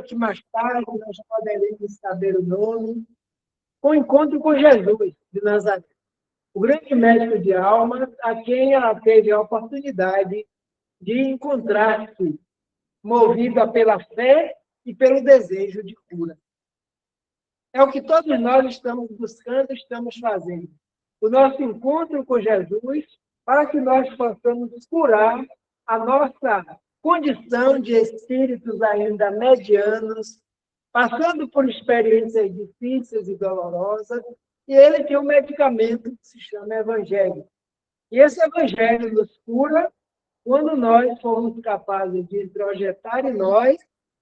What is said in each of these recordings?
que mais tarde nós poderemos saber o nome, com o encontro com Jesus de Nazaré, o grande médico de almas, a quem ela teve a oportunidade de encontrar-se, movida pela fé e pelo desejo de cura. É o que todos nós estamos buscando, estamos fazendo. O nosso encontro com Jesus, para que nós possamos curar a nossa condição de espíritos ainda medianos, passando por experiências difíceis e dolorosas, e ele tem um medicamento que se chama Evangelho. E esse Evangelho nos cura quando nós formos capazes de projetar em nós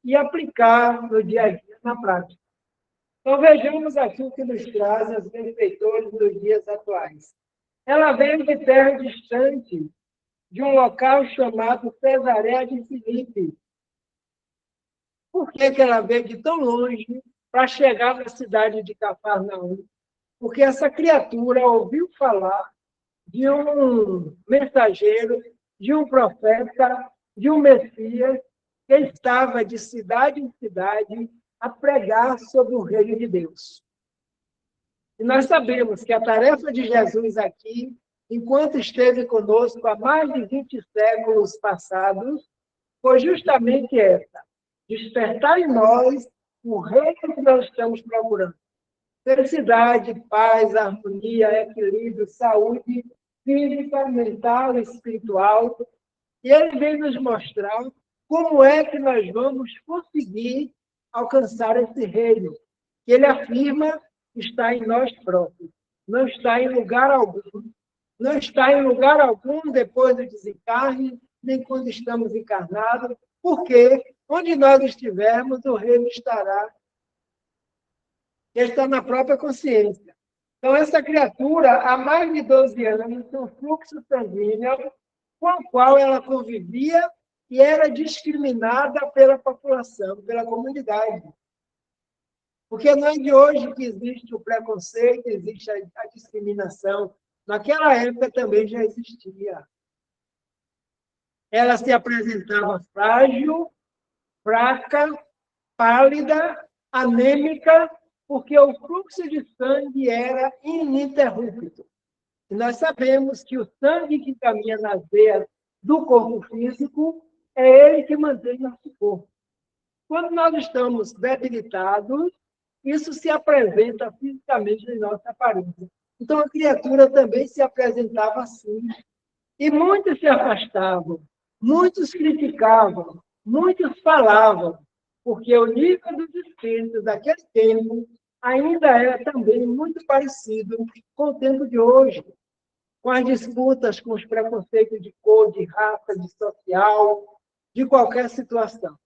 e aplicar no dia a dia, na prática. Então, vejamos aqui o que nos traz as benfeitores dos dias atuais. Ela veio de terra distante, de um local chamado Cesareia de Filipe. Por que ela veio de tão longe para chegar na cidade de Cafarnaum? Porque essa criatura ouviu falar de um mensageiro, de um profeta, de um Messias, que estava de cidade em cidade a pregar sobre o reino de Deus. E nós sabemos que a tarefa de Jesus aqui, enquanto esteve conosco há mais de 20 séculos passados, foi justamente essa: despertar em nós o reino que nós estamos procurando. Felicidade, paz, harmonia, equilíbrio, saúde física, mental e espiritual. E ele vem nos mostrar como é que nós vamos conseguir alcançar esse reino, que ele afirma está em nós próprios, não está em lugar algum. Não está em lugar algum depois do desencarne, nem quando estamos encarnados, porque onde nós estivermos, o reino estará. Ele está na própria consciência. Então, essa criatura, há mais de 12 anos, tem um fluxo sanguíneo com o qual ela convivia e era discriminada pela população, pela comunidade. Porque não é de hoje que existe o preconceito, existe a discriminação. Naquela época também já existia. Ela se apresentava frágil, fraca, pálida, anêmica, porque o fluxo de sangue era ininterrupto. E nós sabemos que o sangue que caminha nas veias do corpo físico é ele que mantém nosso corpo. Quando nós estamos debilitados, isso se apresenta fisicamente em nossa aparência. Então, a criatura também se apresentava assim. E muitos se afastavam, muitos criticavam, muitos falavam, porque o nível dos espíritos daquele tempo ainda era também muito parecido com o tempo de hoje, com as disputas, com os preconceitos de cor, de raça, de social, de qualquer situação.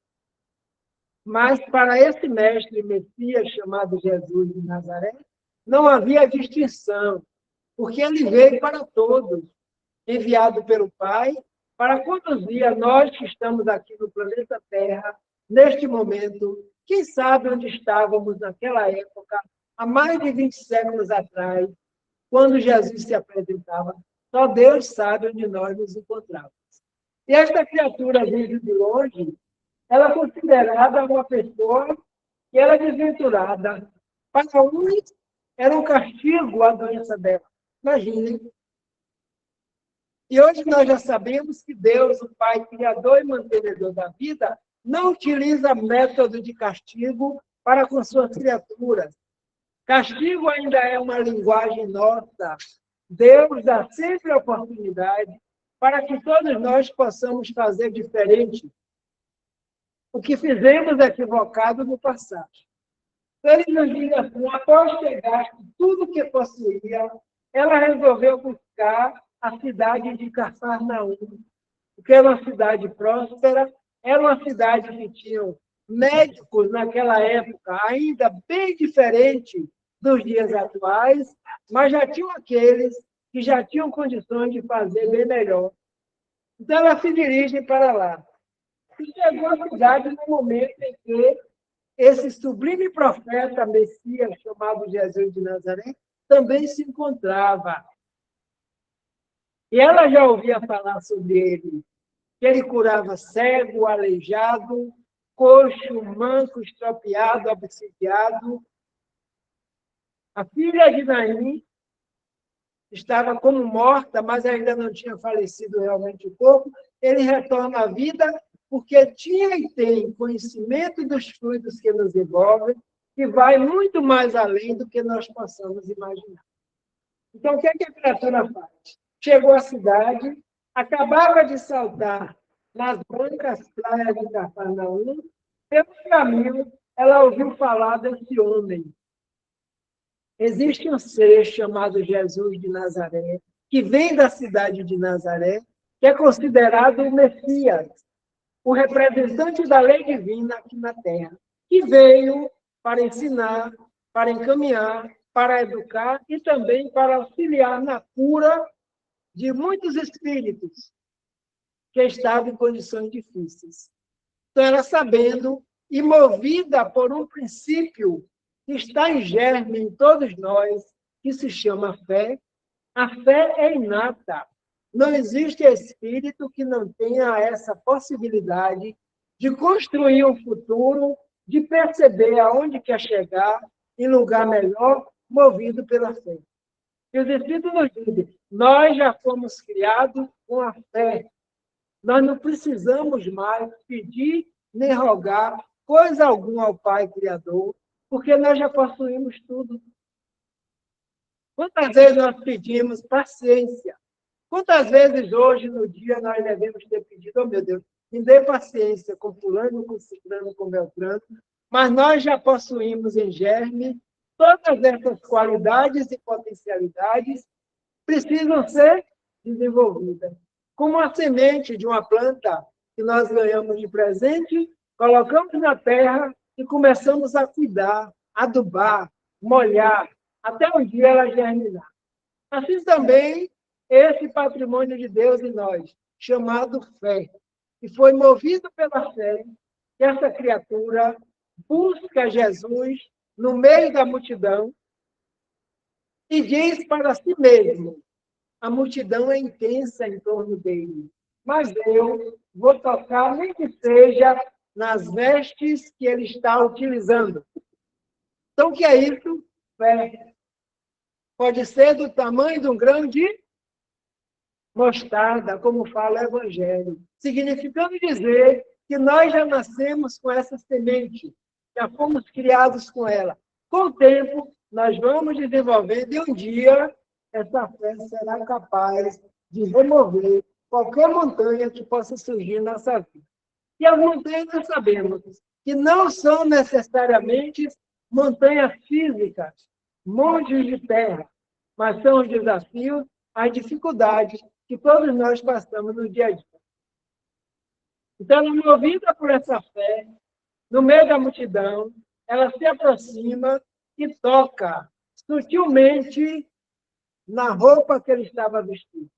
Mas para esse mestre Messias chamado Jesus de Nazaré, não havia distinção, porque ele veio para todos, enviado pelo Pai, para conduzir a nós que estamos aqui no planeta Terra, neste momento. Quem sabe onde estávamos naquela época, há mais de 20 séculos atrás, quando Jesus se apresentava. Só Deus sabe onde nós nos encontrávamos. E esta criatura vindo de longe, ela é considerada uma pessoa que era desventurada. Para uns, era um castigo a doença dela. Imaginem. E hoje nós já sabemos que Deus, o Pai, Criador e mantenedor da vida, não utiliza método de castigo para com suas criaturas. Castigo ainda é uma linguagem nossa. Deus dá sempre a oportunidade para que todos nós possamos fazer diferente o que fizemos equivocado no passado. Então, ele nos diz assim: após ter gasto tudo que possuía, ela resolveu buscar a cidade de Cafarnaum, que era uma cidade próspera, era uma cidade que tinha médicos naquela época ainda bem diferente dos dias atuais, mas já tinham aqueles que já tinham condições de fazer bem melhor. Então, ela se dirige para lá. E chegou à cidade no momento em que esse sublime profeta Messias, chamado Jesus de Nazaré, também se encontrava. E ela já ouvia falar sobre ele, que ele curava cego, aleijado, coxo, manco, estropiado, obsidiado. A filha de Naim estava como morta, mas ainda não tinha falecido realmente o corpo. Ele retorna à vida porque tinha e tem conhecimento dos frutos que nos envolvem, que vai muito mais além do que nós possamos imaginar. Então, o que a criatura faz? Chegou à cidade, acabava de saltar nas brancas praias de Cafarnaum, pelo caminho, ela ouviu falar desse homem. Existe um ser chamado Jesus de Nazaré, que vem da cidade de Nazaré, que é considerado o Messias, o representante da lei divina aqui na Terra, que veio para ensinar, para encaminhar, para educar e também para auxiliar na cura de muitos espíritos que estavam em condições difíceis. Então, ela sabendo e movida por um princípio que está em germe em todos nós, que se chama fé, a fé é inata. Não existe espírito que não tenha essa possibilidade de construir um futuro, de perceber aonde quer chegar, em lugar melhor, movido pela fé. E os espíritos nos dizem, nós já fomos criados com a fé. Nós não precisamos mais pedir nem rogar coisa alguma ao Pai Criador, porque nós já possuímos tudo. Quantas vezes nós pedimos paciência? Quantas vezes hoje, no dia, nós devemos ter pedido, oh meu Deus, me dê paciência com fulano, com ciclano, com beltrano, mas nós já possuímos em germe todas essas qualidades e potencialidades precisam ser desenvolvidas. Como a semente de uma planta que nós ganhamos de presente, colocamos na terra e começamos a cuidar, adubar, molhar, até um dia ela germinar. Assim também, esse patrimônio de Deus em nós, chamado fé, que foi movido pela fé, que essa criatura busca Jesus no meio da multidão e diz para si mesmo, a multidão é intensa em torno dele, mas eu vou tocar, nem que seja nas vestes que ele está utilizando. Então, o que é isso? Fé. Pode ser do tamanho de um grão de mostarda, como fala o Evangelho, significando dizer que nós já nascemos com essa semente, já fomos criados com ela. Com o tempo, nós vamos desenvolvendo e um dia essa fé será capaz de remover qualquer montanha que possa surgir na nossa vida. E as montanhas nós sabemos que não são necessariamente montanhas físicas, montes de terra, mas são os desafios, as dificuldades que todos nós passamos no dia a dia. Então, movida por essa fé, no meio da multidão, ela se aproxima e toca sutilmente na roupa que ele estava vestido.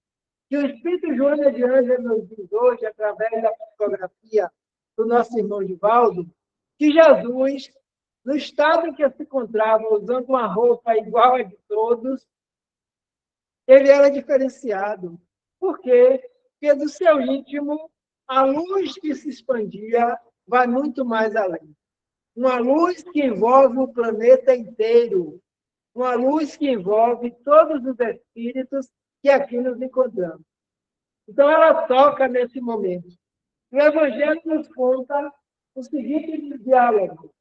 E o Espírito Joana de Ângela nos diz hoje, através da psicografia do nosso irmão Divaldo, que Jesus, no estado em que se encontrava, usando uma roupa igual a de todos, ele era diferenciado. Por quê? Porque do seu íntimo, a luz que se expandia vai muito mais além. Uma luz que envolve o planeta inteiro. Uma luz que envolve todos os espíritos que aqui nos encontramos. Então, ela toca nesse momento. O Evangelho nos conta o seguinte diálogo.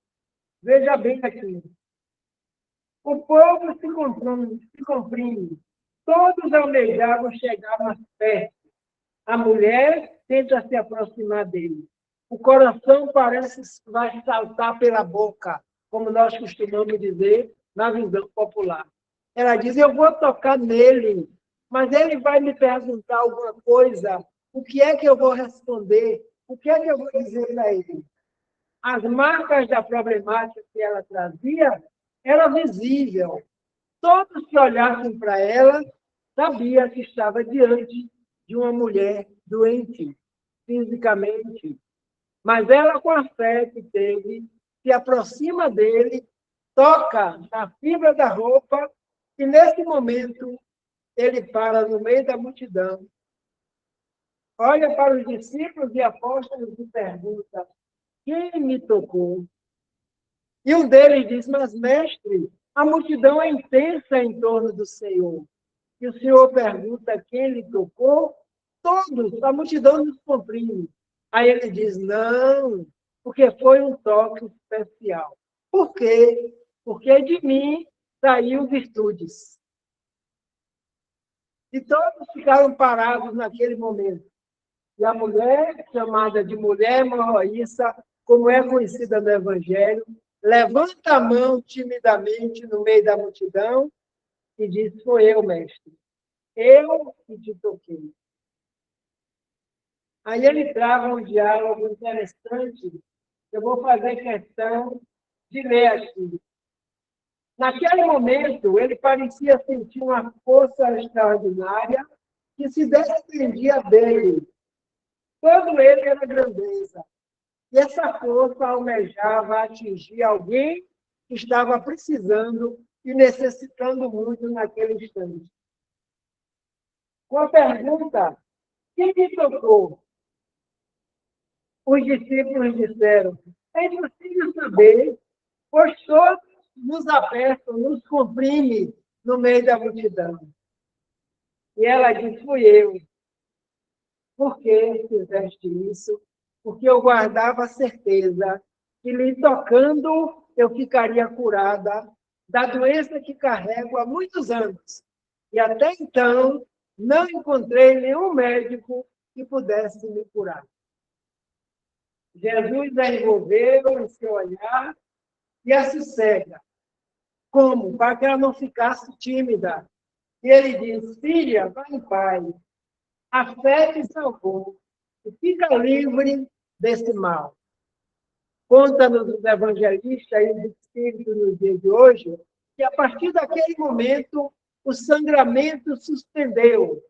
Veja bem aqui. O povo se comprime. Todos almejavam chegar mais perto. A mulher tenta se aproximar dele. O coração parece que vai saltar pela boca, como nós costumamos dizer na visão popular. Ela diz, eu vou tocar nele, mas ele vai me perguntar alguma coisa. O que é que eu vou responder? O que é que eu vou dizer para ele? As marcas da problemática que ela trazia era visível. Todos que olhassem para ela sabiam que estava diante de uma mulher doente, fisicamente. Mas ela, com a fé que teve, se aproxima dele, toca na fibra da roupa, e nesse momento ele para no meio da multidão, olha para os discípulos e apóstolos e pergunta, quem me tocou? E um deles diz, mas, mestre, a multidão é intensa em torno do Senhor. E o Senhor pergunta quem lhe tocou? Todos, a multidão nos comprime. Aí ele diz, não, porque foi um toque especial. Por quê? Porque de mim saiu virtudes. E todos ficaram parados naquele momento. E a mulher, chamada de mulher hemorroíça, como é conhecida no Evangelho, levanta a mão timidamente no meio da multidão e diz, sou eu, mestre. Eu que te toquei. Aí ele trava um diálogo interessante. Eu vou fazer questão de ler aqui. Naquele momento, ele parecia sentir uma força extraordinária que se desprendia dele. Todo ele era grandeza. E essa força almejava atingir alguém que estava precisando e necessitando muito naquele instante. Com a pergunta, quem me tocou? Os discípulos disseram, é impossível saber, pois todos nos apertam, nos comprimem no meio da multidão. E ela disse, fui eu. Por que fizeste isso? Porque eu guardava a certeza que, lhe tocando, eu ficaria curada da doença que carrego há muitos anos. E até então, não encontrei nenhum médico que pudesse me curar. Jesus a envolveu em seu olhar e a sossega. Como? Para que ela não ficasse tímida. E ele diz, filha, vá em paz. A fé te salvou. E fica livre desse mal. Conta-nos os evangelistas e os espíritos no dia de hoje que, a partir daquele momento, o sangramento suspendeu.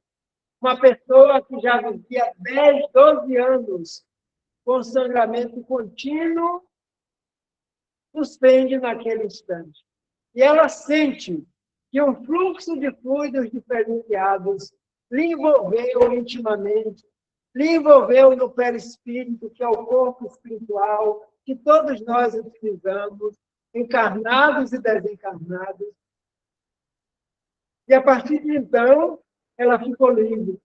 Uma pessoa que já vivia 10, 12 anos com sangramento contínuo, suspende naquele instante. E ela sente que um fluxo de fluidos diferenciados lhe envolveu intimamente, lhe envolveu no perispírito, que é o corpo espiritual, que todos nós utilizamos, encarnados e desencarnados. E, a partir de então, ela ficou livre.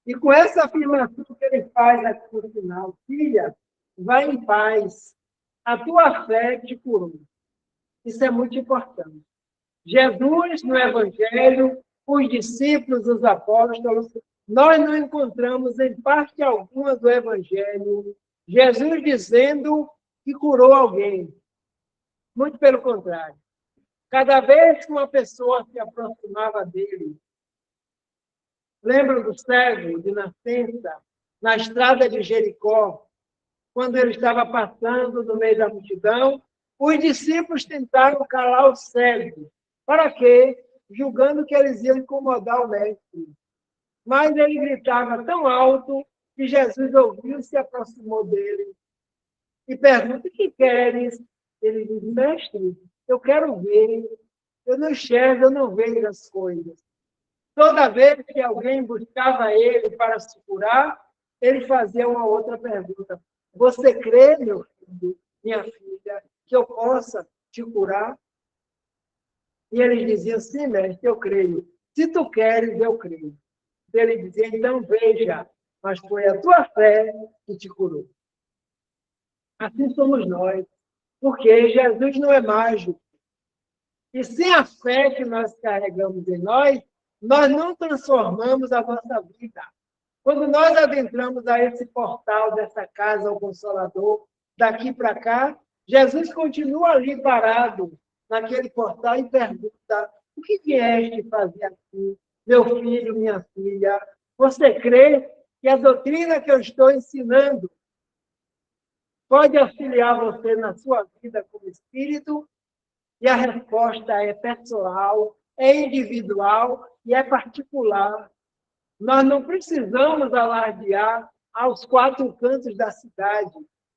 E com essa afirmação que ele faz aqui no final, filha, vai em paz, a tua fé te curou. Isso é muito importante. Jesus, no Evangelho, os discípulos, os apóstolos, nós não encontramos em parte alguma do Evangelho Jesus dizendo que curou alguém. Muito pelo contrário. Cada vez que uma pessoa se aproximava dele, lembra do cego de nascença, na estrada de Jericó, quando ele estava passando no meio da multidão, os discípulos tentaram calar o cego. Para quê? Julgando que eles iam incomodar o mestre. Mas ele gritava tão alto que Jesus ouviu e se aproximou dele. E pergunta, o que queres? Ele diz, mestre, eu quero ver. Eu não enxergo, eu não vejo as coisas. Toda vez que alguém buscava ele para se curar, ele fazia uma outra pergunta. Você crê, meu filho, minha filha, que eu possa te curar? E ele dizia, sim, mestre, eu creio. Se tu queres, eu creio. Ele dizia, então veja, mas foi a tua fé que te curou. Assim somos nós, porque Jesus não é mágico. E sem a fé que nós carregamos em nós, nós não transformamos a nossa vida. Quando nós adentramos a esse portal dessa casa ao Consolador, daqui para cá, Jesus continua ali parado, naquele portal, e pergunta, o que vieste fazer aqui, meu filho, minha filha? Você crê que a doutrina que eu estou ensinando pode auxiliar você na sua vida como espírito? E a resposta é pessoal, é individual e é particular. Nós não precisamos alardear aos quatro cantos da cidade,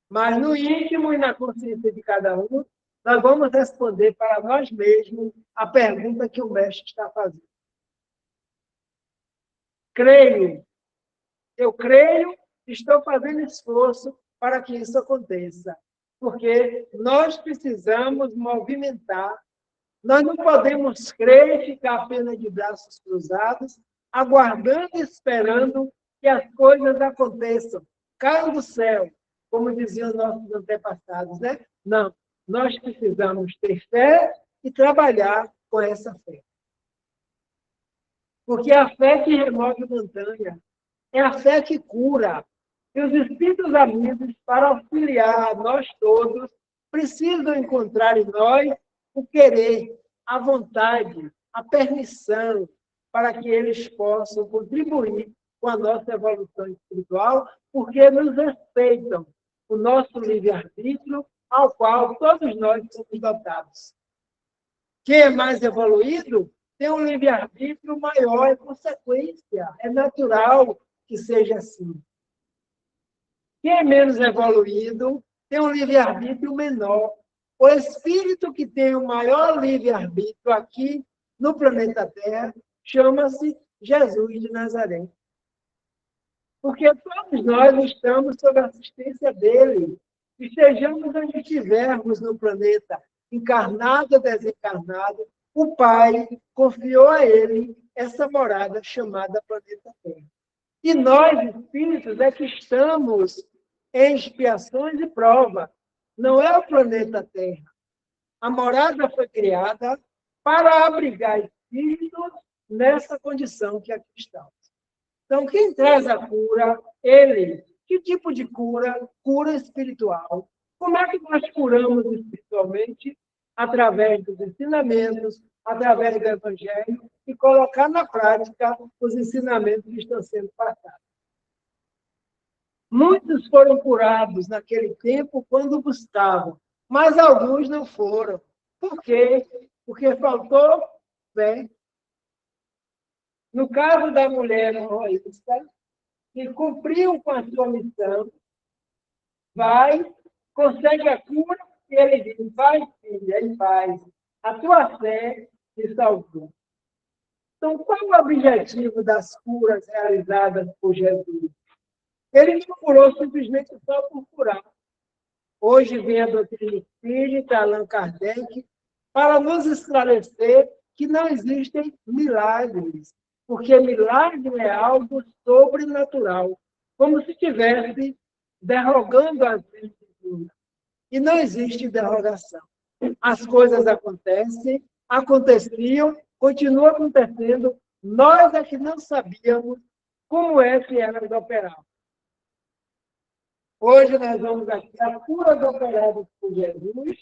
mas no íntimo e na consciência de cada um, nós vamos responder para nós mesmos a pergunta que o mestre está fazendo. Creio. Eu creio, estou fazendo esforço para que isso aconteça. Porque nós precisamos movimentar. Nós não podemos crer e ficar apenas de braços cruzados, aguardando e esperando que as coisas aconteçam, caiam do céu, como diziam nossos antepassados, né? Não, nós precisamos ter fé e trabalhar com essa fé. Porque a fé que remove montanha é a fé que cura. E os espíritos amigos, para auxiliar a nós todos, precisam encontrar em nós o querer, a vontade, a permissão, para que eles possam contribuir com a nossa evolução espiritual, porque nos respeitam o nosso livre-arbítrio, ao qual todos nós somos dotados. Quem é mais evoluído tem um livre-arbítrio maior, é consequência, é natural que seja assim. Quem é menos evoluído tem um livre-arbítrio menor. O espírito que tem o maior livre-arbítrio aqui no planeta Terra chama-se Jesus de Nazaré. Porque todos nós estamos sob a assistência dele. Estejamos onde estivermos no planeta, encarnado ou desencarnado, o Pai confiou a ele essa morada chamada planeta Terra. E nós, espíritos, é que estamos em expiações e prova. Não é o planeta Terra. A morada foi criada para abrigar espíritos nessa condição que aqui estamos. Então, quem traz a cura? Ele. Que tipo de cura? Cura espiritual. Como é que nós curamos espiritualmente? Através dos ensinamentos, através do Evangelho, e colocar na prática os ensinamentos que estão sendo passados. Muitos foram curados naquele tempo quando buscavam, mas alguns não foram. Por quê? Porque faltou fé. No caso da mulher heroísta, que cumpriu com a sua missão, vai, consegue a cura, e ele diz, vai, filha, em paz. A tua fé te salvou. Então, qual o objetivo das curas realizadas por Jesus? Ele não curou simplesmente só por curar. Hoje vem a doutrina espírita, Allan Kardec, para nos esclarecer que não existem milagres, porque milagre é algo sobrenatural, como se estivesse derrogando as leis divinas. E não existe derrogação. As coisas acontecem, aconteciam, continuam acontecendo, nós é que não sabíamos como é que elas operavam. Hoje nós vamos aqui a curas operadas por Jesus,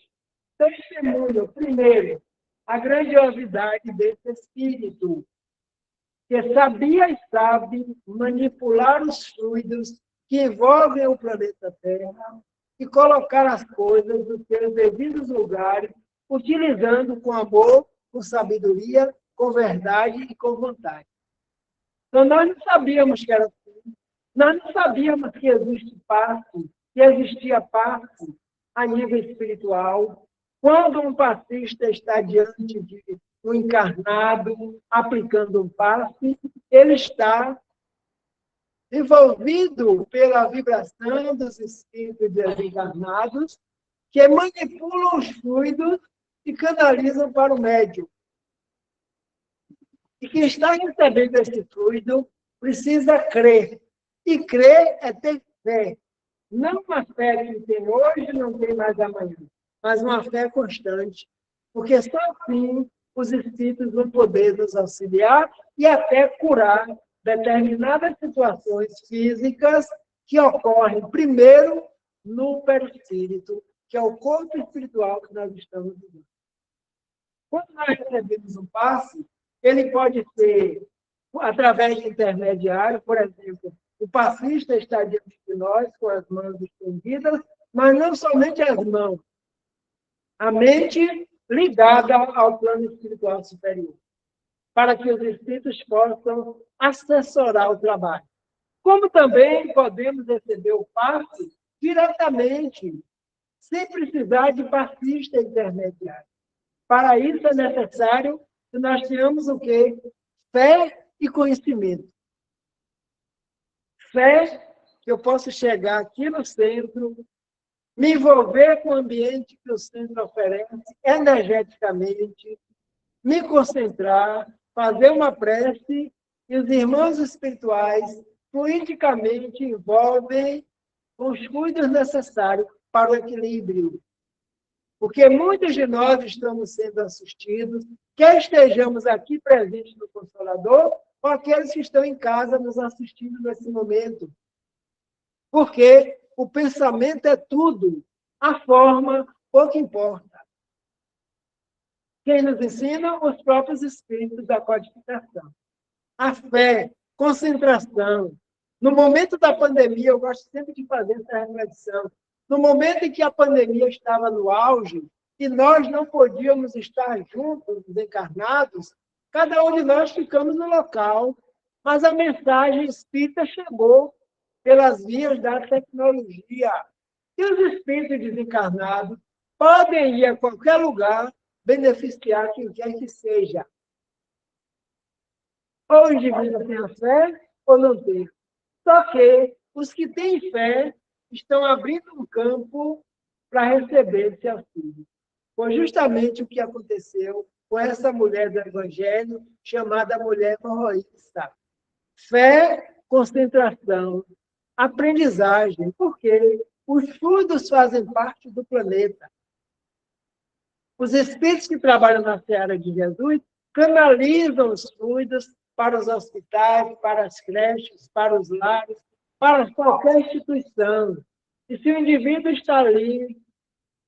testemunho, primeiro, a grandiosidade desse Espírito, que sabia e sabe manipular os fluidos que envolvem o planeta Terra e colocar as coisas nos seus devidos lugares, utilizando com amor, com sabedoria, com verdade e com vontade. Então, nós não sabíamos que era assim. Nós não sabíamos que existe passe, que existia passe a nível espiritual. Quando um passista está diante de um encarnado aplicando um passe, ele está envolvido pela vibração dos espíritos desencarnados que manipulam os fluidos e canalizam para o médium. E quem está recebendo esse fluido precisa crer. E crer é ter fé. Não uma fé que tem hoje e não tem mais amanhã, mas uma fé constante. Porque só assim os espíritos vão poder nos auxiliar e até curar determinadas situações físicas que ocorrem primeiro no perispírito, que é o corpo espiritual que nós estamos vivendo. Quando nós recebemos um passe, ele pode ser através de intermediário, por exemplo, o passista está diante de nós com as mãos estendidas, mas não somente as mãos, a mente ligada ao plano espiritual superior, para que os espíritos possam assessorar o trabalho. Como também podemos receber o passe diretamente, sem precisar de passista intermediário. Para isso é necessário que nós tenhamos o quê? Fé e conhecimento. Fé que eu posso chegar aqui no centro, me envolver com o ambiente que o centro oferece energeticamente, me concentrar, fazer uma prece, e os irmãos espirituais fluidicamente envolvem os cuidados necessários para o equilíbrio. Porque muitos de nós estamos sendo assistidos, quer estejamos aqui presentes no Consolador, ou aqueles que estão em casa nos assistindo nesse momento. Porque o pensamento é tudo, a forma pouco importa. Quem nos ensina? Os próprios espíritos da codificação. A fé, concentração. No momento da pandemia, eu gosto sempre de fazer essa reflexão. No momento em que a pandemia estava no auge e nós não podíamos estar juntos, desencarnados, cada um de nós ficamos no local, mas a mensagem espírita chegou pelas vias da tecnologia. E os espíritos desencarnados podem ir a qualquer lugar beneficiar quem quer que seja. Ou o indivíduo tem a fé, ou não tem. Só que os que têm fé estão abrindo um campo para receber esse auxílio. Foi justamente o que aconteceu com essa mulher do Evangelho, chamada mulher morroísta. Fé, concentração, aprendizagem, porque os fluidos fazem parte do planeta. Os espíritos que trabalham na seara de Jesus canalizam os fluidos para os hospitais, para as creches, para os lares, para qualquer instituição. E se o indivíduo está ali,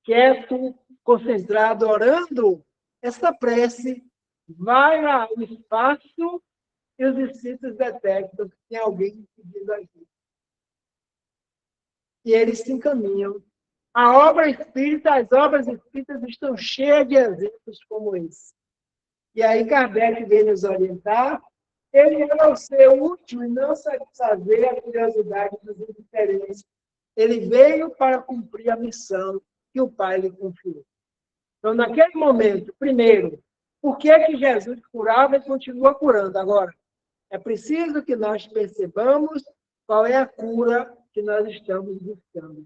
quieto, concentrado, orando, essa prece vai ao espaço e os espíritos detectam que tem alguém pedindo ajuda. E eles se encaminham. A obra espírita, as obras espíritas estão cheias de exemplos como esse. E aí Kardec vem nos orientar. Ele não ser útil e não satisfazer a curiosidade dos indiferentes. Ele veio para cumprir a missão que o Pai lhe confiou. Então, naquele momento, primeiro, por que é que Jesus curava e continua curando? Agora, é preciso que nós percebamos qual é a cura que nós estamos buscando.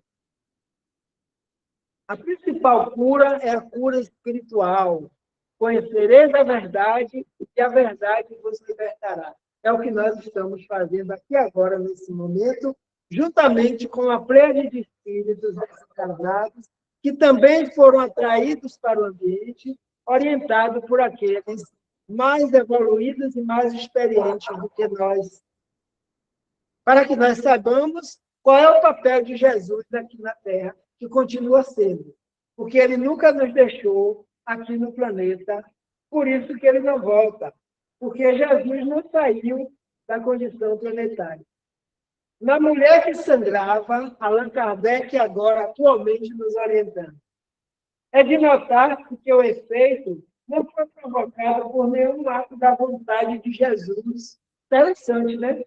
A principal cura é a cura espiritual. Conhecereis a verdade e a verdade vos libertará. É o que nós estamos fazendo aqui agora, nesse momento, juntamente com a plena de espíritos desencarnados, que também foram atraídos para o ambiente, orientados por aqueles mais evoluídos e mais experientes do que nós, para que nós saibamos qual é o papel de Jesus aqui na Terra, que continua sendo, porque ele nunca nos deixou aqui no planeta, por isso que ele não volta, porque Jesus não saiu da condição planetária. Na mulher que sangrava, Allan Kardec agora, atualmente, nos orientando. É de notar que o efeito não foi provocado por nenhum ato da vontade de Jesus. Interessante, né?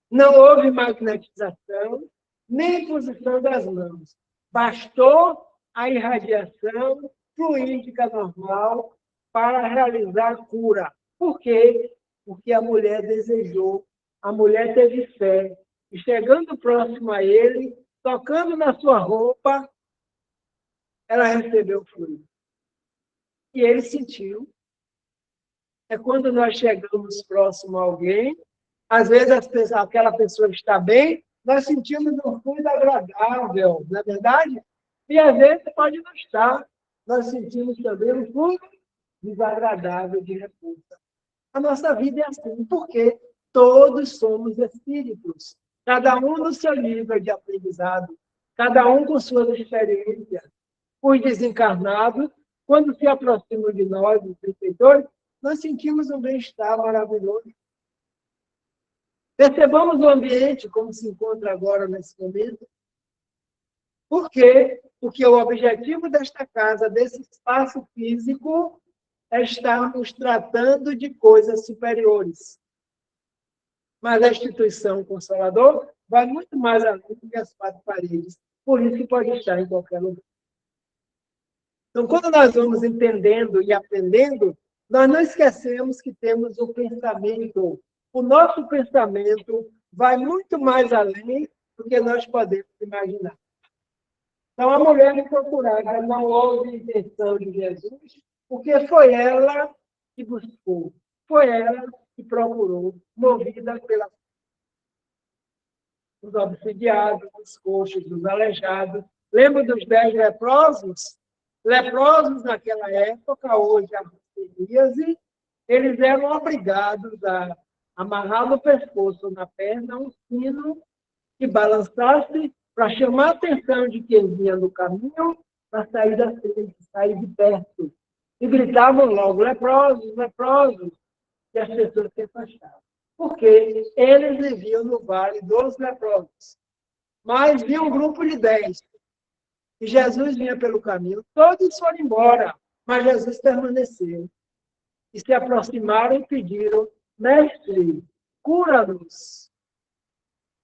Não houve magnetização, nem imposição das mãos. Bastou a irradiação fluídica normal para realizar a cura. Por quê? Porque a mulher desejou, a mulher teve fé. E chegando próximo a ele, tocando na sua roupa, ela recebeu o fluido. E ele sentiu. É quando nós chegamos próximo a alguém, às vezes aquela pessoa está bem, nós sentimos um fluido agradável, não é verdade? E às vezes pode não estar. Nós sentimos também um fluido desagradável de repulsa. A nossa vida é assim, porque todos somos espíritos, cada um no seu nível de aprendizado, cada um com suas experiências. Os desencarnados, quando se aproximam de nós, os benfeitores, nós sentimos um bem-estar maravilhoso. Percebamos o ambiente como se encontra agora nesse momento. Por quê? Porque o objetivo desta casa, desse espaço físico, é estarmos tratando de coisas superiores. Mas a instituição Consolador vai muito mais além do que as quatro paredes. Por isso que pode estar em qualquer lugar. Então, quando nós vamos entendendo e aprendendo, nós não esquecemos que temos o pensamento. O nosso pensamento vai muito mais além do que nós podemos imaginar. Então, a mulher procurada não houve intenção de Jesus, porque foi ela que buscou, foi ela que procurou, movida pela os obsidiados, os coxos, os aleijados. Lembra dos 10 leprosos? Leprosos naquela época, hoje a psoríase, eles eram obrigados a amarrar no pescoço ou na perna um sino que balançasse para chamar a atenção de quem vinha no caminho para sair da frente, sair de perto. E gritavam logo, leprosos, leprosos, e as pessoas se afastavam. Porque eles viviam no vale dos leprosos. Mas vinha um grupo de 10. E Jesus vinha pelo caminho. Todos foram embora, mas Jesus permaneceu. E se aproximaram e pediram, mestre, cura-nos.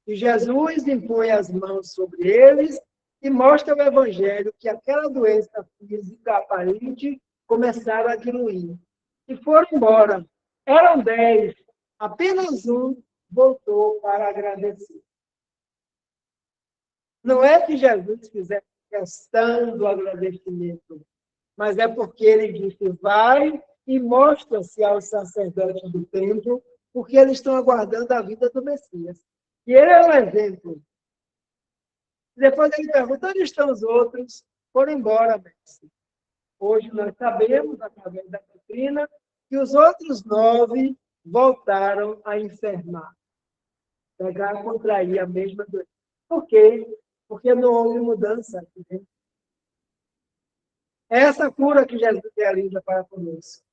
E Jesus impõe as mãos sobre eles e mostra o evangelho que aquela doença física aparente começaram a diluir. E foram embora. Eram 10. Apenas um voltou para agradecer. Não é que Jesus fizesse questão do agradecimento, mas é porque ele disse, vai e mostra-se aos sacerdotes do templo, porque eles estão aguardando a vida do Messias. E ele é um exemplo. Depois ele pergunta, onde estão os outros? Foram embora, mestre. Hoje nós sabemos, através da doutrina, que os outros 9 voltaram a enfermar. Pegar e contrair a mesma doença. Por quê? Porque não houve mudança aqui dentro. Essa cura que Jesus realiza para conosco.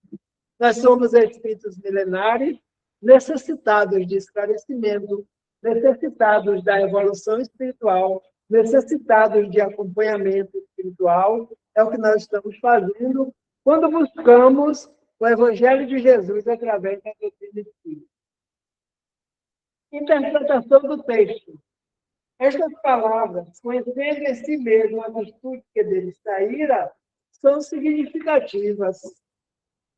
Nós somos espíritos milenares, necessitados de esclarecimento, necessitados da evolução espiritual, necessitados de acompanhamento espiritual. É o que nós estamos fazendo quando buscamos o Evangelho de Jesus através da doutrina espírita. Interpretação do texto. Estas palavras, conhecendo em si mesmo a virtude que dele saíra, são significativas.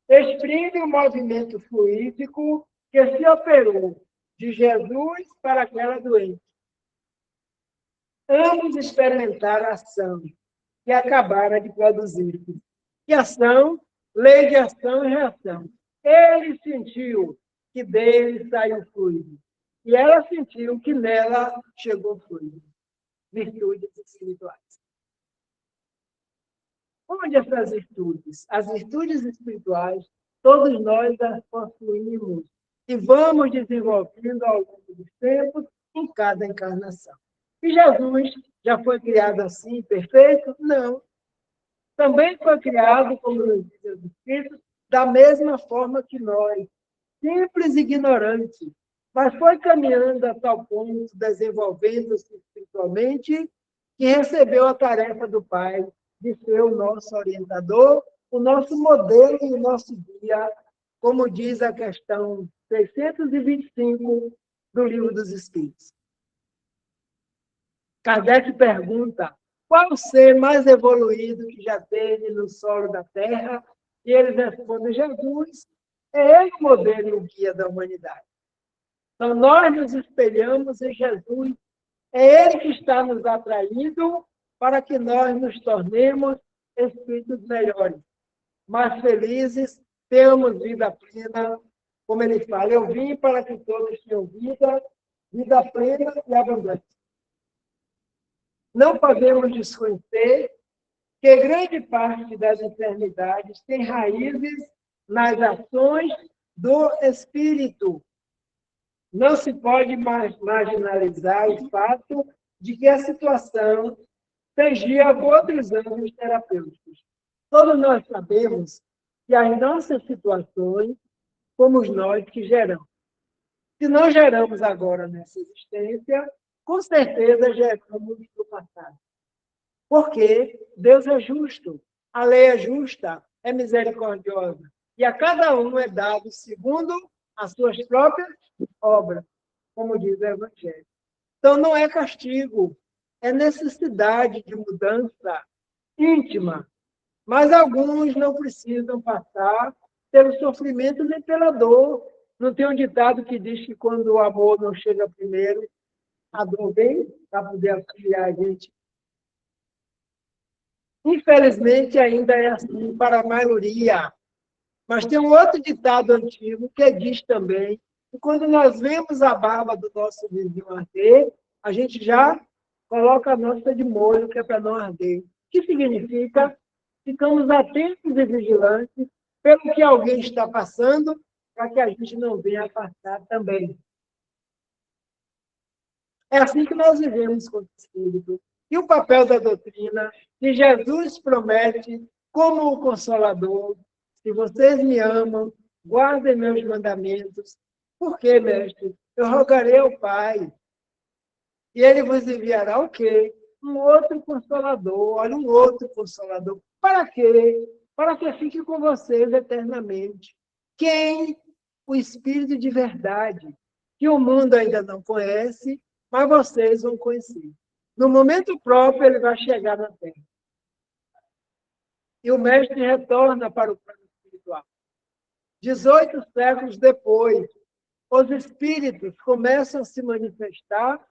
Exprime o movimento fluídico que se operou de Jesus para aquela doente. Ambos experimentaram a ação que acabara de produzir. Que ação? Lei de ação e reação. Ele sentiu que dele saiu fluido. E ela sentiu que nela chegou fluido. Virtudes espirituais. Onde essas virtudes? As virtudes espirituais, todos nós as possuímos e vamos desenvolvendo ao longo dos tempos em cada encarnação. E Jesus já foi criado assim, perfeito? Não. Também foi criado, como nos diz os Espíritos, da mesma forma que nós, simples e ignorantes, mas foi caminhando a tal ponto, desenvolvendo-se espiritualmente, que recebeu a tarefa do Pai de ser o nosso orientador, o nosso modelo e o nosso guia, como diz a questão 625 do Livro dos Espíritos. Kardec pergunta, qual o ser mais evoluído que já teve no solo da Terra? E eles respondem, Jesus, é ele o modelo e o guia da humanidade. Então, nós nos espelhamos em Jesus, é ele que está nos atraindo para que nós nos tornemos espíritos melhores, mais felizes, tenhamos vida plena, como ele fala, eu vim para que todos tenham vida, vida plena e abundante. Não podemos desconhecer que grande parte das enfermidades tem raízes nas ações do espírito. Não se pode marginalizar o fato de que a situação tangia outros âmbitos terapêuticos. Todos nós sabemos que as nossas situações somos nós que geramos. Se não geramos agora nessa existência, com certeza geramos no passado. Porque Deus é justo, a lei é justa, é misericordiosa. E a cada um é dado segundo as suas próprias obras, como diz o Evangelho. Então, não é castigo, é necessidade de mudança íntima. Mas alguns não precisam passar pelo sofrimento nem pela dor. Não tem um ditado que diz que quando o amor não chega primeiro, a dor vem para poder auxiliar a gente. Infelizmente, ainda é assim para a maioria. Mas tem um outro ditado antigo que diz também que quando nós vemos a barba do nosso vizinho arder, a gente já coloca a nossa de molho, que é para não arder. O que significa? Ficamos atentos e vigilantes pelo que alguém está passando, para que a gente não venha passar também. É assim que nós vivemos com o Espírito. E o papel da doutrina, que Jesus promete como o Consolador: se vocês me amam, guardem meus mandamentos. Por quê, mestre? Eu rogarei ao Pai, e ele vos enviará o quê? Um outro Consolador. Olha, um outro Consolador. Para quê? Para que fique com vocês eternamente. Quem? O Espírito de verdade, que o mundo ainda não conhece, mas vocês vão conhecer. No momento próprio, ele vai chegar na Terra. E o mestre retorna para o plano espiritual. 18 séculos depois, os espíritos começam a se manifestar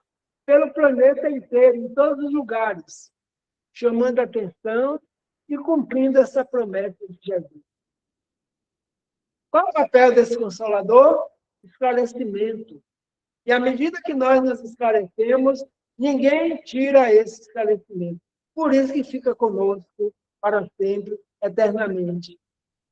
pelo planeta inteiro, em todos os lugares, chamando a atenção e cumprindo essa promessa de Jesus. Qual é o papel desse Consolador? Esclarecimento. E à medida que nós nos esclarecemos, ninguém tira esse esclarecimento. Por isso que fica conosco para sempre, eternamente.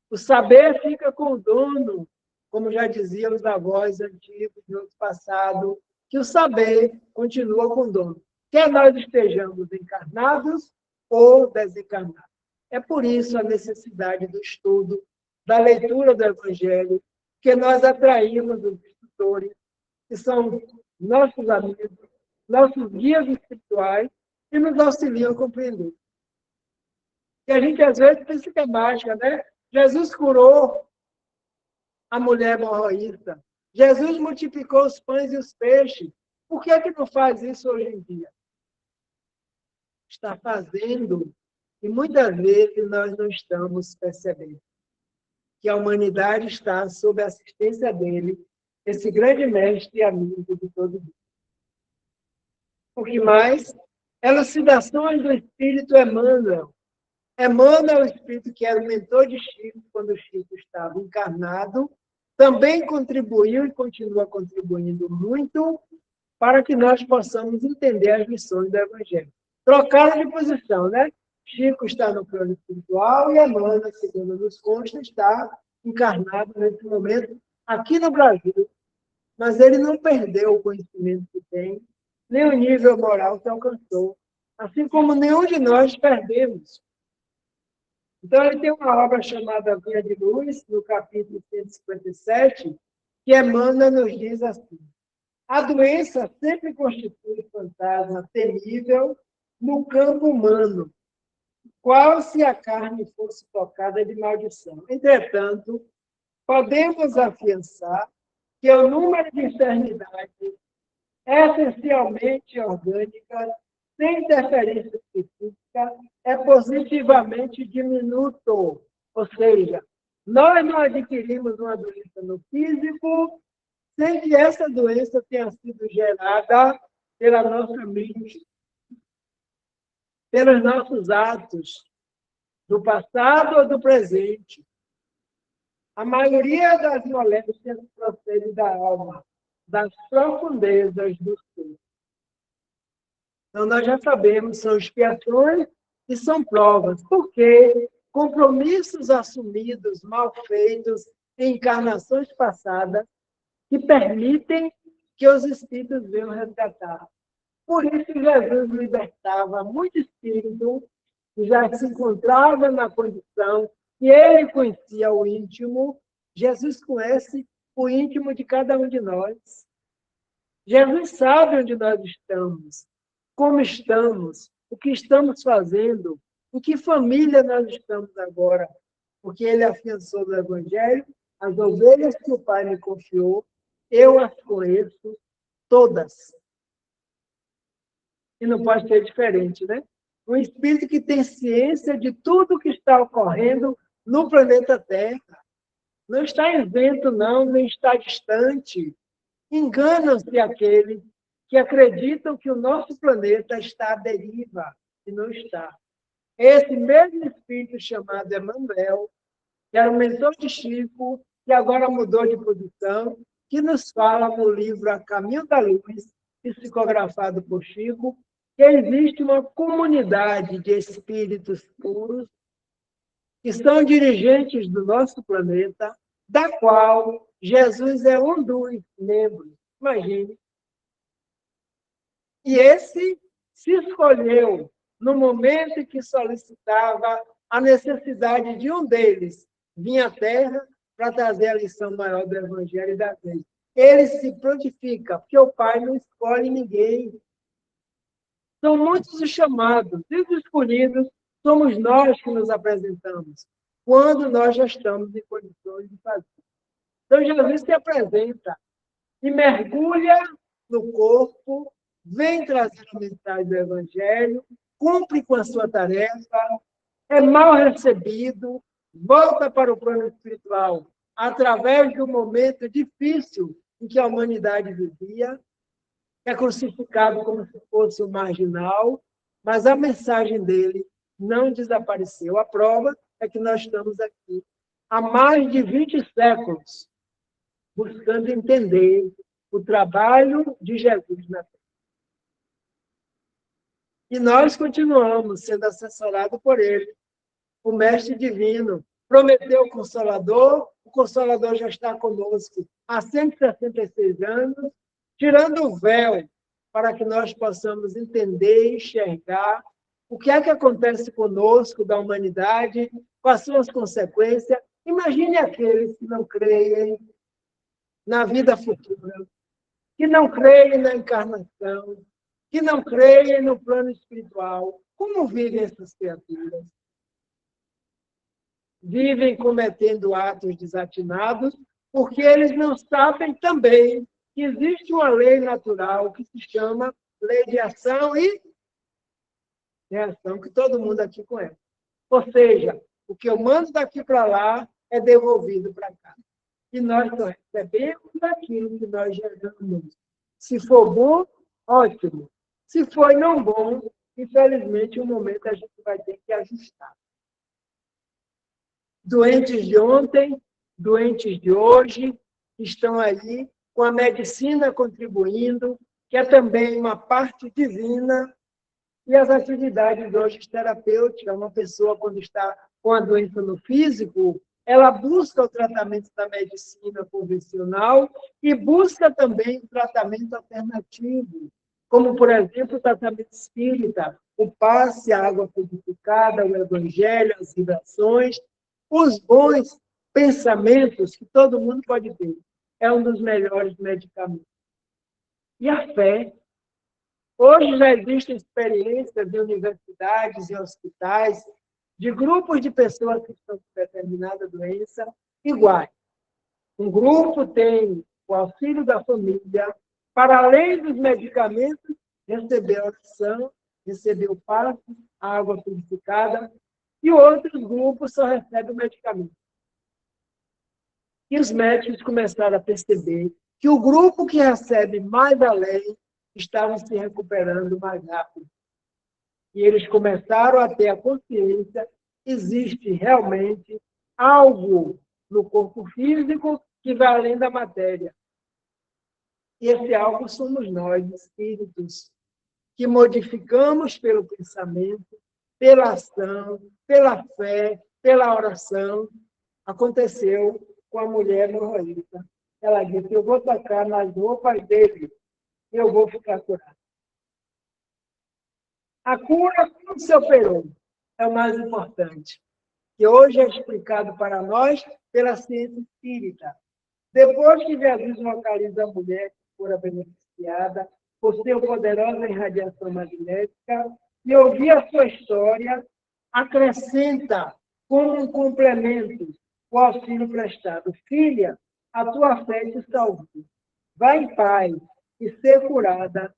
O saber fica com o dono, como já diziam os avós antigos do passado, que o saber continua com o dono, quer nós estejamos encarnados ou desencarnados. É por isso a necessidade do estudo, da leitura do Evangelho, que nós atraímos os instrutores, que são nossos amigos, nossos guias espirituais, e nos auxiliam a compreender. E a gente, às vezes, pensa que é mágica, né? Jesus curou a mulher hemorroísta. Jesus multiplicou os pães e os peixes. Por que é que não faz isso hoje em dia? Está fazendo, e muitas vezes nós não estamos percebendo que a humanidade está sob a assistência dele, esse grande mestre e amigo de todo mundo. O que mais? Elucidações do Espírito Emmanuel. Emmanuel é o Espírito que era o mentor de Chico quando Chico estava encarnado, também contribuiu e continua contribuindo muito para que nós possamos entender as lições do Evangelho. Trocaram de posição, né? Chico está no plano espiritual e Emmanuel, segundo nos consta, está encarnado nesse momento aqui no Brasil. Mas ele não perdeu o conhecimento que tem, nem o nível moral que alcançou, assim como nenhum de nós perdemos. Então, ele tem uma obra chamada Via de Luz, no capítulo 157, que Emmanuel nos diz assim: a doença sempre constitui fantasma temível no campo humano, qual se a carne fosse tocada de maldição. Entretanto, podemos afiançar que o número de enfermidades essencialmente orgânicas, sem interferência específica, é positivamente diminuto. Ou seja, nós não adquirimos uma doença no físico sem que essa doença tenha sido gerada pela nossa mente, pelos nossos atos, do passado ou do presente. A maioria das moléstias procede da alma, das profundezas do ser. Então, nós já sabemos, são expiações e são provas. Por quê? Compromissos assumidos, mal feitos, em encarnações passadas, que permitem que os espíritos venham resgatar. Por isso, Jesus libertava muito espírito que já se encontrava na condição que ele conhecia o íntimo. Jesus conhece o íntimo de cada um de nós. Jesus sabe onde nós estamos, como estamos, o que estamos fazendo, em que família nós estamos agora, porque ele afiançou no Evangelho, as ovelhas que o Pai me confiou, eu as conheço todas. E não pode ser diferente, né? Um espírito que tem ciência de tudo que está ocorrendo no planeta Terra. Não está isento, não, nem está distante. Enganam-se aqueles que acreditam que o nosso planeta está à deriva, e não está. Esse mesmo espírito chamado Emmanuel, que era o mentor de Chico, que agora mudou de posição, que nos fala no livro A Caminho da Luz, psicografado por Chico, que existe uma comunidade de espíritos puros que são dirigentes do nosso planeta, da qual Jesus é um dos membros. Imagine. E esse se escolheu no momento em que solicitava a necessidade de um deles vir à Terra para trazer a lição maior do Evangelho da vez. Ele se prontifica, porque o Pai não escolhe ninguém. São muitos os chamados, e os escolhidos somos nós que nos apresentamos, quando nós já estamos em condições de fazer. Então, Jesus se apresenta e mergulha no corpo, vem trazer a mensagem do Evangelho, cumpre com a sua tarefa, é mal recebido, volta para o plano espiritual através de um momento difícil em que a humanidade vivia, é crucificado como se fosse um marginal, mas a mensagem dele não desapareceu. A prova é que nós estamos aqui há mais de 20 séculos buscando entender o trabalho de Jesus na Terra. E nós continuamos sendo assessorados por ele, o Mestre Divino. Prometeu o Consolador já está conosco há 166 anos, tirando o véu para que nós possamos entender e enxergar o que é que acontece conosco, da humanidade, quais são as consequências. Imagine aqueles que não creem na vida futura, que não creem na encarnação, que não creem no plano espiritual. Como vivem essas criaturas? Vivem cometendo atos desatinados, porque eles não sabem também que existe uma lei natural que se chama lei de ação e reação, que todo mundo aqui conhece. Ou seja, o que eu mando daqui para lá é devolvido para cá. E nós só recebemos aquilo que nós geramos. Se for bom, ótimo. Se for não bom, infelizmente, um momento a gente vai ter que ajustar. Doentes de ontem, doentes de hoje, estão aí com a medicina contribuindo, que é também uma parte divina, e as atividades hoje terapêuticas. Uma pessoa, quando está com a doença no físico, ela busca o tratamento da medicina convencional e busca também o tratamento alternativo, como, por exemplo, o tratamento espírita, o passe, a água purificada, o evangelho, as vibrações, os bons pensamentos que todo mundo pode ter. É um dos melhores medicamentos. E a fé. Hoje já existem experiências em universidades e hospitais de grupos de pessoas que estão com determinada doença iguais. Um grupo tem o auxílio da família, para além dos medicamentos, receber a oração, receber o passe, a água purificada, e outros grupos só recebem o medicamento. E os médicos começaram a perceber que o grupo que recebe mais além estavam se recuperando mais rápido. E eles começaram a ter a consciência que existe realmente algo no corpo físico que vai além da matéria. E esse algo somos nós, espíritos, que modificamos pelo pensamento, pela ação, pela fé, pela oração. Aconteceu com a mulher hemorroíta. Ela disse: eu vou tocar nas roupas dele, eu vou ficar curada. A cura como se operou é o mais importante, que hoje é explicado para nós pela ciência espírita. Depois que Jesus localiza a mulher que fora beneficiada por sua poderosa irradiação magnética e ouvir a sua história, acrescenta como um complemento o auxílio prestado. Filha, a tua fé te salvou. Vai em paz e ser curada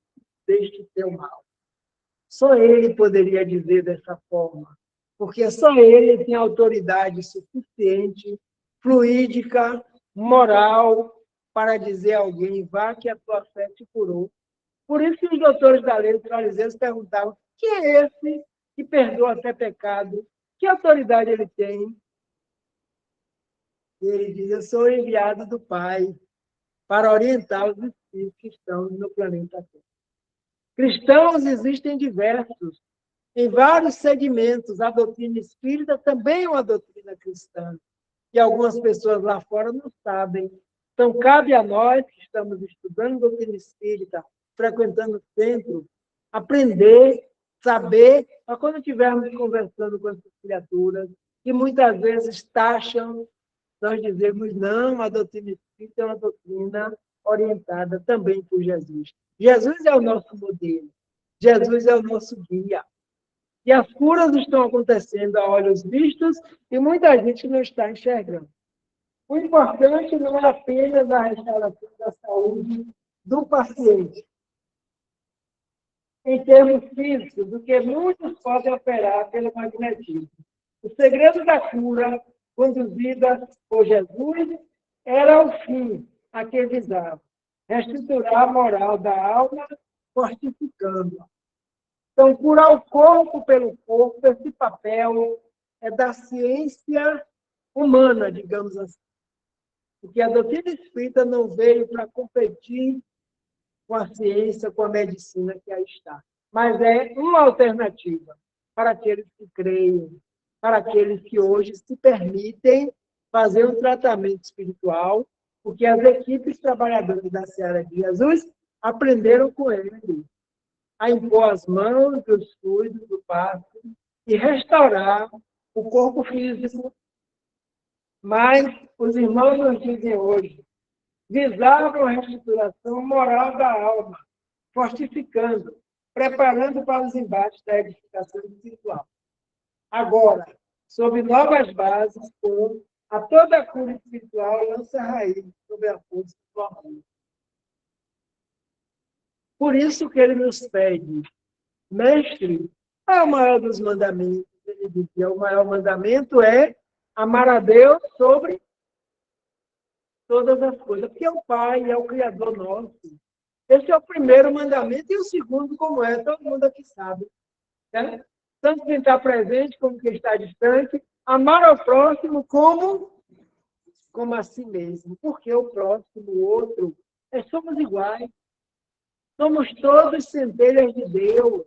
deste teu mal. Só ele poderia dizer dessa forma, porque só ele tem autoridade suficiente, fluídica, moral, para dizer a alguém, vá que a tua fé te curou. Por isso que os doutores da lei, os fariseus, perguntavam, quem é esse que perdoa até pecado? Que autoridade ele tem? E ele diz, eu sou enviado do Pai para orientar os espíritos que estão no planeta Terra. Cristãos existem diversos, em vários segmentos. A doutrina espírita também é uma doutrina cristã, que algumas pessoas lá fora não sabem. Então, cabe a nós, que estamos estudando doutrina espírita, frequentando o centro, aprender, saber, para quando estivermos conversando com essas criaturas, que muitas vezes taxam, nós dizemos, não, a doutrina espírita é uma doutrina orientada também por Jesus. Jesus é o nosso modelo. Jesus é o nosso guia. E as curas estão acontecendo a olhos vistos e muita gente não está enxergando. O importante não é apenas a restauração da saúde do paciente, em termos físicos, do que muitos podem operar pelo magnetismo. O segredo da cura, conduzida por Jesus, era o fim a que visava, reestruturar a moral da alma, fortificando-a. Então, curar o corpo pelo corpo, esse papel é da ciência humana, digamos assim. Porque a doutrina espírita não veio para competir com a ciência, com a medicina que aí está. Mas é uma alternativa para aqueles que creem, para aqueles que hoje se permitem fazer um tratamento espiritual, porque as equipes trabalhadoras da Seara de Jesus aprenderam com ele a impor as mãos dos fluidos do passo e restaurar o corpo físico. Mas os irmãos nos dizem hoje, visavam a reestruturação moral da alma, fortificando, preparando para os embates da edificação espiritual. Agora, sob novas bases, com a toda a cura espiritual lança raiz sobre a força do amor. Por isso que ele nos pede, mestre, é o maior dos mandamentos. Ele dizia, o maior mandamento é amar a Deus sobre todas as coisas, porque é o Pai, é o Criador nosso. Esse é o primeiro mandamento, e o segundo, como é, todo mundo aqui sabe. Né? Tanto quem está presente como quem está distante, amar ao próximo como a si mesmo, porque o próximo, o outro, somos iguais. Somos todos centelhas de Deus.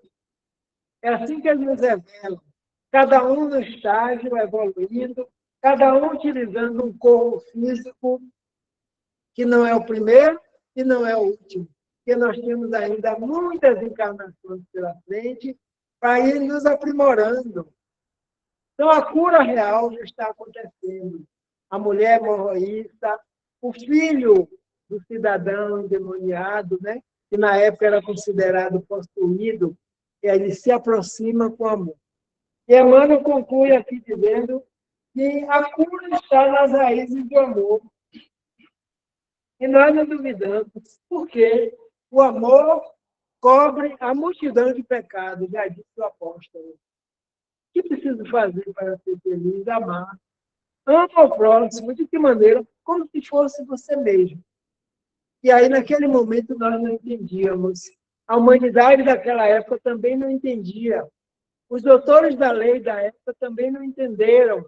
É assim que ele nos revela. Cada um no estágio evoluindo, cada um utilizando um corpo físico que não é o primeiro e não é o último. Porque nós temos ainda muitas encarnações pela frente para ir nos aprimorando. Então, a cura real já está acontecendo. A mulher hemorroísta, o filho do cidadão endemoniado, né? Que na época era considerado possuído, e ele se aproxima com amor. E Emmanuel conclui aqui dizendo que a cura está nas raízes do amor. E nós não duvidamos, porque o amor cobre a multidão de pecados, já disse o apóstolo. O que preciso fazer para ser feliz? Amar. Ama o próximo, de que maneira? Como se fosse você mesmo. E aí, naquele momento, nós não entendíamos. A humanidade daquela época também não entendia. Os doutores da lei da época também não entenderam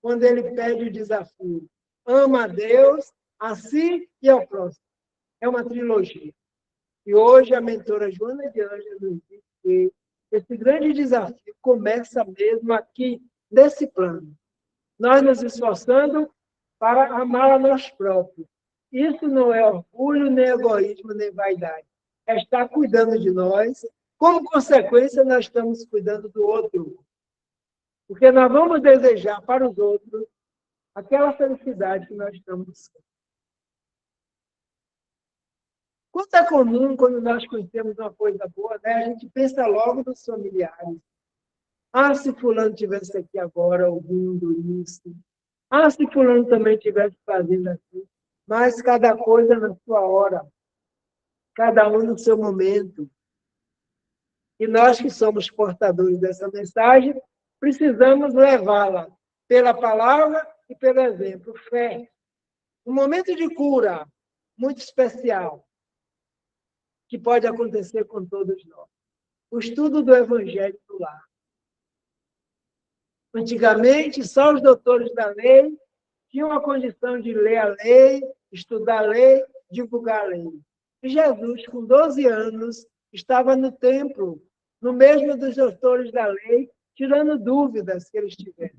quando ele pede o desafio. Ama a Deus, a si e ao próximo. É uma trilogia. E hoje a mentora Joana de Ângeles nos diz que esse grande desafio começa mesmo aqui, nesse plano. Nós nos esforçando para amar a nós próprios. Isso não é orgulho, nem egoísmo, nem vaidade. É estar cuidando de nós. Como consequência, nós estamos cuidando do outro. Porque nós vamos desejar para os outros aquela felicidade que nós estamos buscando. Quanto é comum, quando nós conhecemos uma coisa boa, né? A gente pensa logo nos familiares. Ah, se fulano estivesse aqui agora ouvindo isso. Ah, se fulano também estivesse fazendo assim. Mas cada coisa na sua hora. Cada um no seu momento. E nós que somos portadores dessa mensagem, precisamos levá-la pela palavra e pelo exemplo. Fé. Um momento de cura muito especial que pode acontecer com todos nós. O estudo do Evangelho no lar. Antigamente, só os doutores da lei tinham a condição de ler a lei, estudar a lei, divulgar a lei. E Jesus, com 12 anos, estava no templo, no mesmo dos doutores da lei, tirando dúvidas que eles tiveram.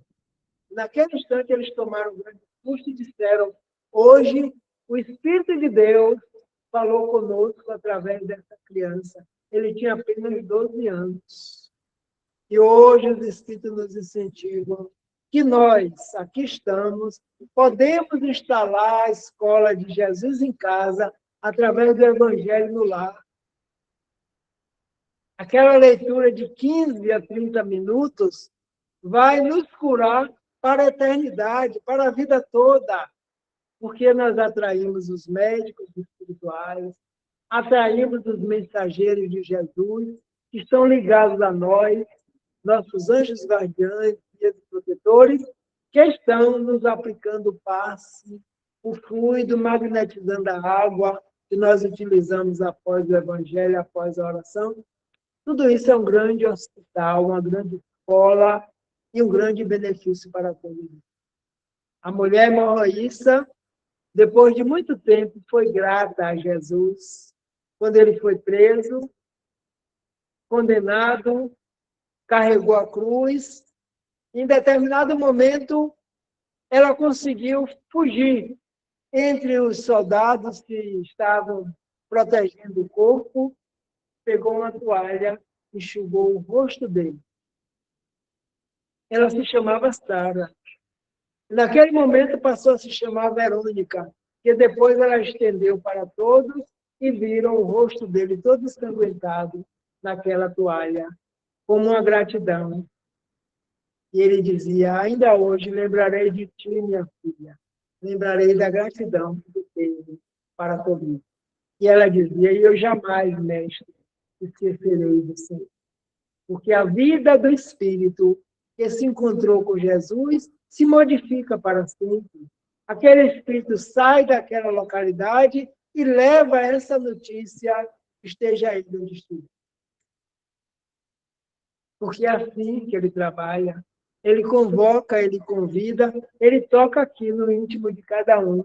Naquele instante, eles tomaram um grande susto e disseram: hoje, o Espírito de Deus falou conosco através dessa criança. Ele tinha apenas 12 anos. E hoje os Espíritos nos incentivam que nós, aqui estamos, podemos instalar a escola de Jesus em casa através do Evangelho no lar. Aquela leitura de 15 a 30 minutos vai nos curar para a eternidade, para a vida toda, porque nós atraímos os médicos espirituais, atraímos os mensageiros de Jesus, que estão ligados a nós, nossos anjos guardiães, guias e protetores, que estão nos aplicando o passe, o fluido, magnetizando a água que nós utilizamos após o Evangelho, após a oração. Tudo isso é um grande hospital, uma grande escola e um grande benefício para todos. A mulher hemorroísta, depois de muito tempo, foi grata a Jesus. Quando ele foi preso, condenado, carregou a cruz. Em determinado momento, ela conseguiu fugir entre os soldados que estavam protegendo o corpo, pegou uma toalha, enxugou o rosto dele. Ela se chamava Sara. Naquele momento passou a se chamar Verônica, que depois ela estendeu para todos e viram o rosto dele todo ensanguentado naquela toalha, como uma gratidão. E ele dizia: ainda hoje lembrarei de ti, minha filha, lembrarei da gratidão que tu teve para comigo. E ela dizia: e eu jamais, mestre, esquecerei de você. Porque a vida do espírito que se encontrou com Jesus se modifica para sempre. Aquele espírito sai daquela localidade e leva essa notícia, esteja aí onde estiver. Porque é assim que ele trabalha. Ele convoca, ele convida, ele toca aqui no íntimo de cada um.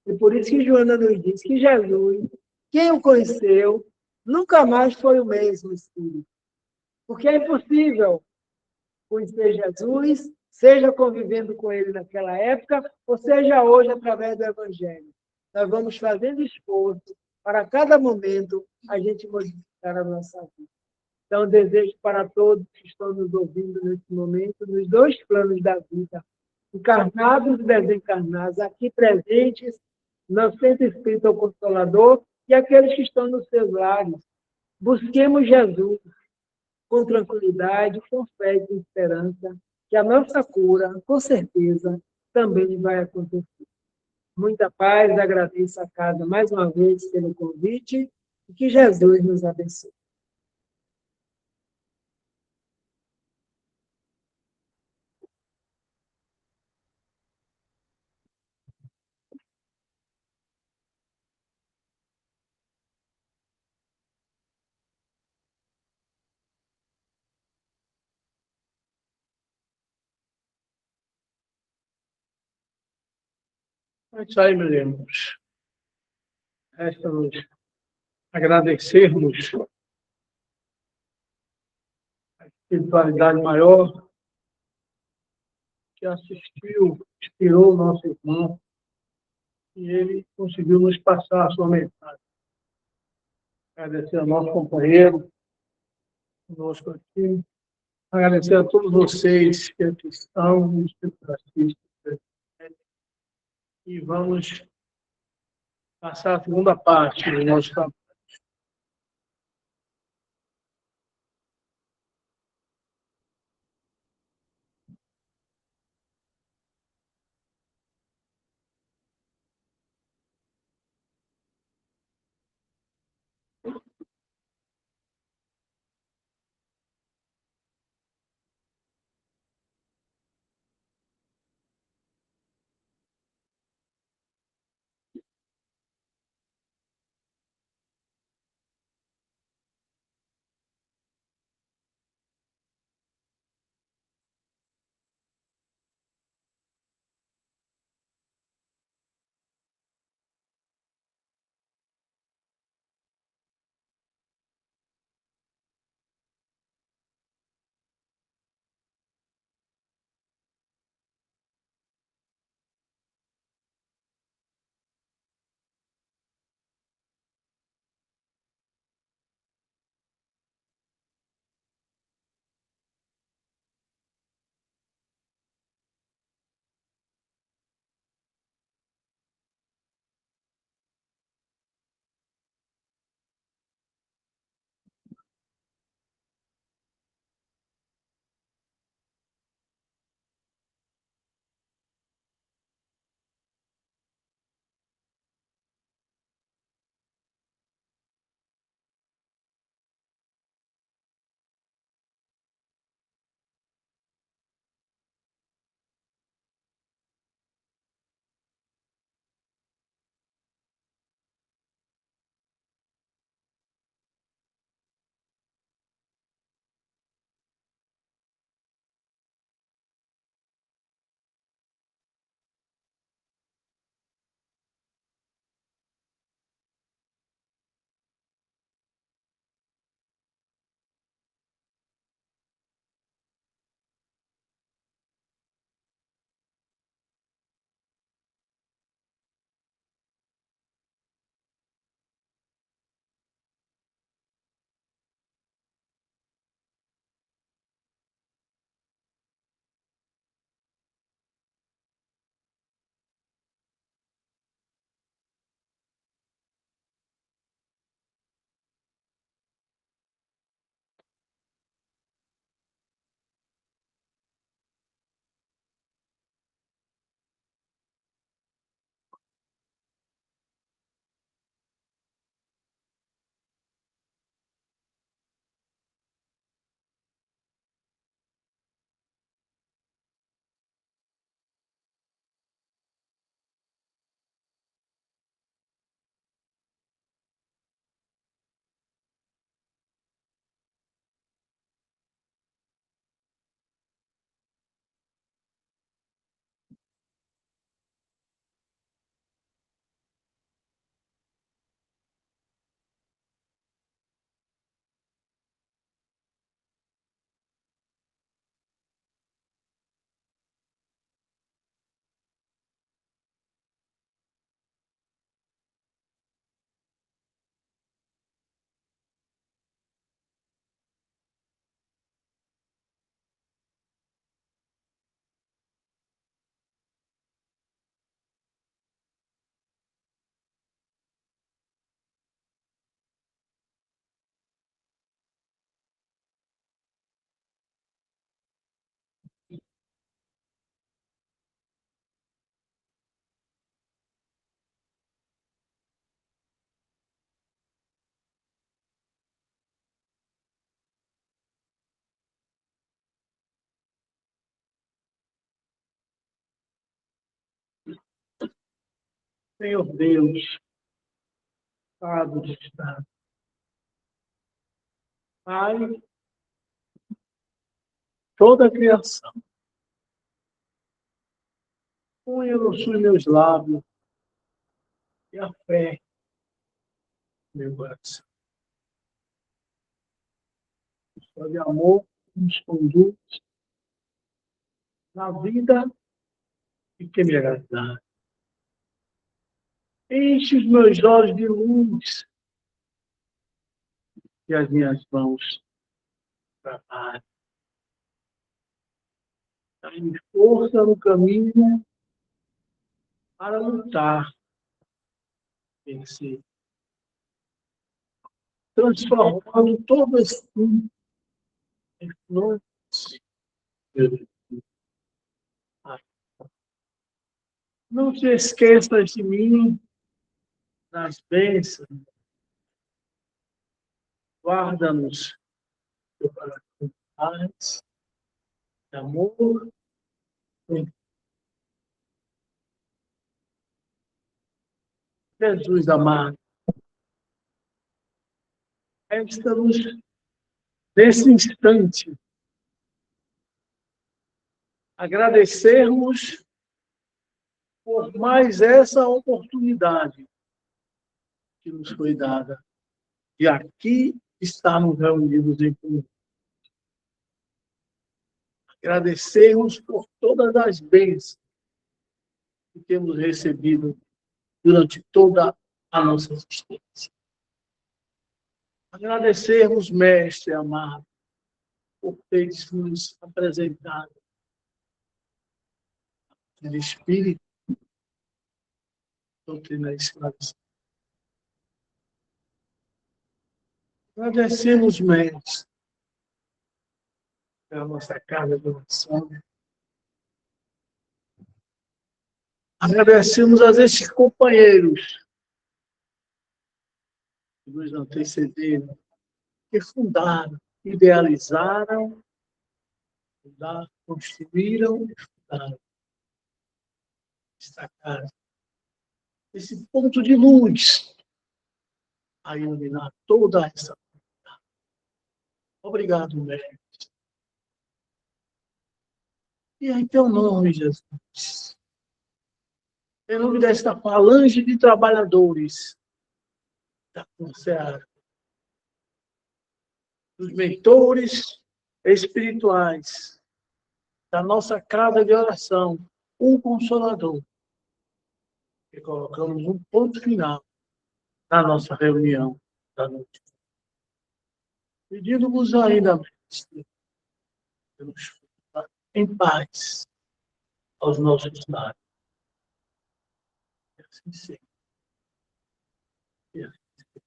E por isso que Joana nos diz que Jesus, quem o conheceu, nunca mais foi o mesmo espírito. Porque é impossível conhecer Jesus, seja convivendo com ele naquela época, ou seja hoje através do Evangelho. Nós vamos fazendo esforço para, a cada momento, a gente modificar a nossa vida. Então, desejo para todos que estão nos ouvindo nesse momento, nos dois planos da vida, encarnados e desencarnados, aqui presentes, no Centro Espírita Consolador, e aqueles que estão nos seus lares. Busquemos Jesus com tranquilidade, com fé e com esperança, que a nossa cura, com certeza, também vai acontecer. Muita paz, agradeço a casa mais uma vez pelo convite e que Jesus nos abençoe. É isso aí, meus irmãos. Resta-nos agradecermos a espiritualidade maior que assistiu, inspirou o nosso irmão e ele conseguiu nos passar a sua mensagem. Agradecer ao nosso companheiro, conosco aqui. Agradecer a todos vocês que aqui estão, os que assistem. E vamos passar a segunda parte do nosso trabalho. Senhor Deus, Padre do Estado, Pai, toda a criação, ponha nos meus lábios e a fé no meu coração. Só de amor nos conduz na vida e que me agradar. Enche os meus olhos de luz e as minhas mãos trabalhem. Dá-me força no caminho para lutar, vencer, transformando todo esse mundo em flores. Não te esqueças de mim nas bênçãos. Guarda-nos teu coração de paz, de amor. Jesus amado, resta-nos nesse instante agradecermos por mais essa oportunidade que nos foi dada de aqui estarmos reunidos em comum. Agradecermos por todas as bênçãos que temos recebido durante toda a nossa existência. Agradecermos, Mestre amado, por teres nos apresentado o Espírito, doutrina esclarecida. Agradecemos, Mestre, pela nossa casa de oração. Agradecemos a esses companheiros que nos antecederam, que fundaram, idealizaram, construíram e fundaram esta casa. Esse ponto de luz a iluminar toda essa comunidade. Obrigado, Mestre. E em teu nome, Jesus, em nome desta falange de trabalhadores da Conceara, dos mentores espirituais, da nossa casa de oração, um consolador, e colocamos um ponto final na nossa reunião da noite. Pedindo-vos ainda, Mestre, pelos em paz aos nossos lares. E assim seja. E assim seja.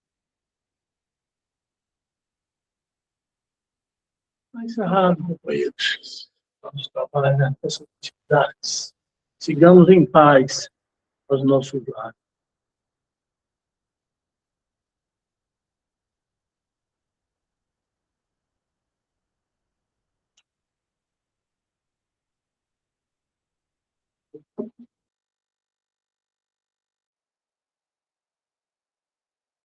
Mas encerrado, companheiros, vamos trabalhar nessas atividades. Sigamos em paz aos nossos lares.